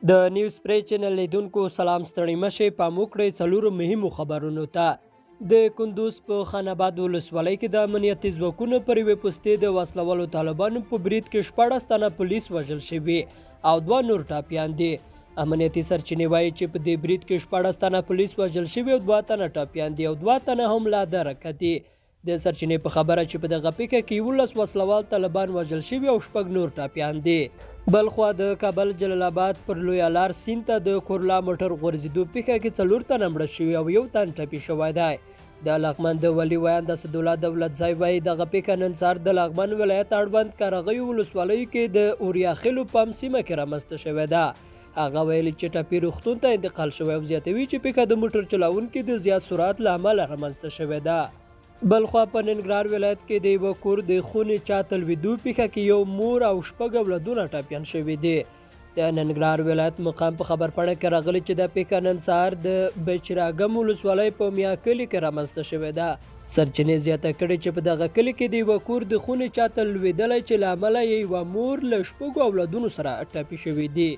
د نیوز پری چینل لیدونکو سلام ستړي مشه پام وکړئ څلورو مهمو خبرونو ته د کندوز په خان آباد ولسوالۍ کې د امنیتي ځواکونو پر یوې پوستې د وسلوالو طالبانو په برید کې 14 تنه پولیس وژل شوي او 2 نور ټاپیان دي. امنیتي سرچینې وایي چې په دې برید کې 14 تنه پولیس وژل شوي او 2 تنه ټاپیان دي او 2 تنه هم لا درکه دي. د سرچینې په خبره چې په دغه پیښه کې 11 وسلوال طالبان وژل شوي او 6 نور ټاپیان دي. بلخوا د کابل جلال آباد پر لوی لار سیند ته د کورلا موټر غورځېدو پیښه کې 4 تنه مړه شوي او 1 تن ټپي شوی دی. د لغمان د ولي ویاند اسدالله دولتزی وایي دغه پیښه نن سهار د لغمان ولایت اړوند کارغیو ولسوالیو کې د اوریا-خیلو پام سیمه کې رامنځته شوې ده. هغه ویلي چې ټپي روغتون ته انتقال شوی او زیاتوي چې پیښه د موټر چلوونکي د زیات سرعت له امله رامنځته شوې ده. بلخوا په ننګرهار ولایت کې د یوه کور د خونې چا تلویدو پیښه کې یو مور او 6 اولادونه ټاپیان شوي دي. د ننګرهار ولایت مقام په خبرپاڼه کې راغلی چې د پیښه نن سهار د بیچراګم ولسوالۍ په میا کلي کې رامنځته شوې ده. سرچینې زیاته کړې چې په دغه کلي کې د یوه کور د خونې چا تلویدلی چې له امله یې یوه مور له 6 اولادونو سره ټپي شوي دي.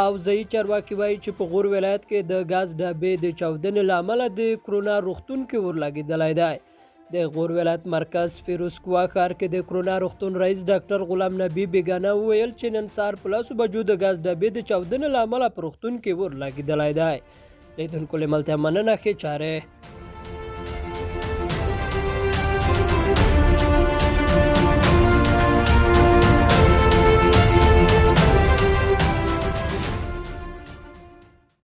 او ځایي چارواکي وایي چې په غور ولایت کې د ګاز ډبې د چاودنې له امله د کرونا روغتون کې ورلګېدلی دی. د غور ولایت مرکز فیروزکوه ښار کې د کرونا روغتون رئیس ډاکټر غلام نبی بیگانه وویل چې نن سهار په 10 بجو د ګاز ډبې د چاودنې له امله په روغتون کې ورلګېدلی دی. لیدونکو له ملتیا مننه ښې چارې.